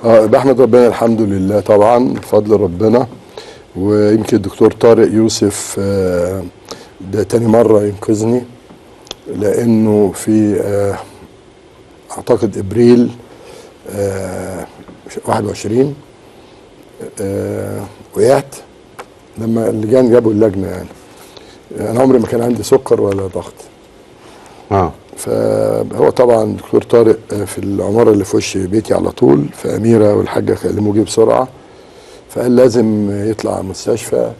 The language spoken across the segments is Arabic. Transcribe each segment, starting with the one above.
بحمد ربنا الحمد لله طبعا بفضل ربنا. ويمكن الدكتور طارق يوسف ده تاني مرة ينقذني، لأنه في أعتقد إبريل 21 وقعت لما اللجان جابوا اللجنة. يعني أنا عمري ما كان عندي سكر ولا ضغط. فهو طبعا الدكتور طارق في العمارة اللي في وش بيتي على طول، فأميرة والحاجة كلموه جه بسرعة، فقال لازم يطلع مستشفى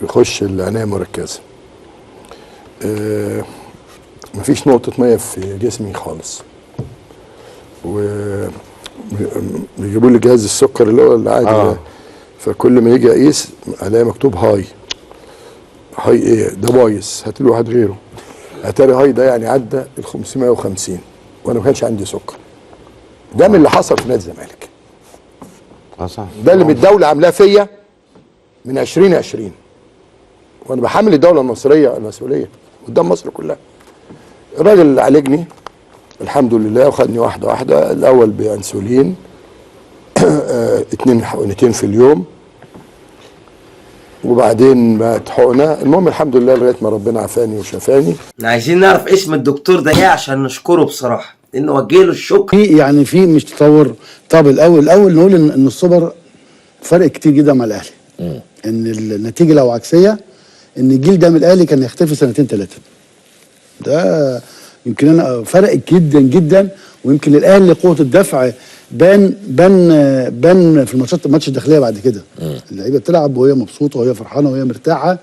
يخش العناية المركزة. مفيش نقطة مية في جسمي خالص، ويجيبوا لي جهاز السكر اللي هو العادي ده، فكل ما يجي اقيس الاقي مكتوب هاي. هاي ايه ده؟ بايظ، هات له واحد غيره. اتاري هاي ده يعني عدى ال 550 وانا ما كانش عندي سكر. ده من اللي حصل في نادي الزمالك. صح. ده اللي من الدولة عاملاه فيا من 2020، وانا بحمل الدولة المصرية المسؤولية قدام مصر كلها. الراجل اللي عالجني الحمد لله وخدني واحدة واحدة، الاول بانسولين 2 حقنتين في اليوم، وبعدين بقت حقنه. المهم الحمد لله لغايه ما ربنا عافاني وشفاني. عايزين نعرف اسم الدكتور ده ايه عشان نشكره بصراحه، لانه وجه له الشكر. يعني في مش تطور. طب الاول نقول ان السوبر فرق كتير جدا مع الاهلي. ان النتيجه لو عكسيه، ان الجيل ده من الاهلي كان يختفي سنتين ثلاثه. ده يمكن انا فرق جدا جدا. ويمكن الاهلي قوه الدفع بان في الماتش الداخليه بعد كده. اللعيبه بتلعب وهي مبسوطه وهي فرحانه وهي مرتاحه،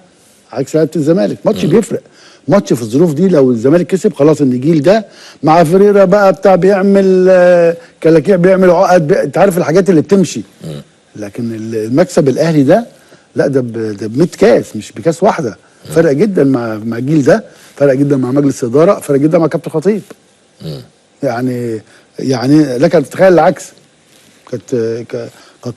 عكس لعيبه الزمالك. ماتش بيفرق. ماتش في الظروف دي لو الزمالك كسب خلاص، ان الجيل ده مع فريرة بقى بتاع بيعمل كلاكيع، بيعمل عقد، انت عارف الحاجات اللي بتمشي. لكن المكسب الاهلي ده لا، ده ب 100 كاس مش بكاس واحده. فرق جدا مع الجيل ده، فرق جدا مع مجلس الاداره، فرق جدا مع كابتن خطيب. يعني لك ان تتخيل العكس. كانت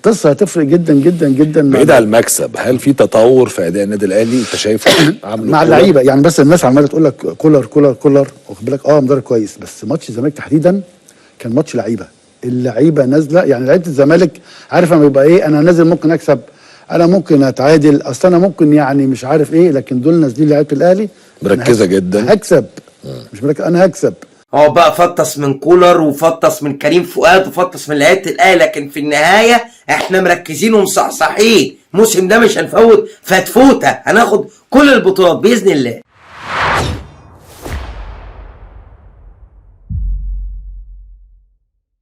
قصه هتفرق جدا جدا جدا. بعيد عن المكسب، هل في تطور في اداء النادي الاهلي انت شايفه مع اللعيبه؟ يعني بس الناس عماله تقول لك كولر كولر كولر، واخد بالك؟ مدرب كويس، بس ماتش الزمالك تحديدا كان ماتش لعيبه. اللعيبه نازله، يعني لعيبه الزمالك عارف لما يبقى ايه، انا نازل ممكن اكسب، انا ممكن اتعادل، اصل انا ممكن يعني مش عارف ايه، لكن دول نازلين لعيبه الاهلي مركزه جدا. هكسب. مش مركز، انا هكسب. هو بقى فطس من كولر وفطس من كريم فؤاد وفطس من لعيبه الاهلي، لكن في النهايه احنا مركزين ومصحصحين. الموسم ده مش هنفوت فتفوته، هناخد كل البطولات باذن الله.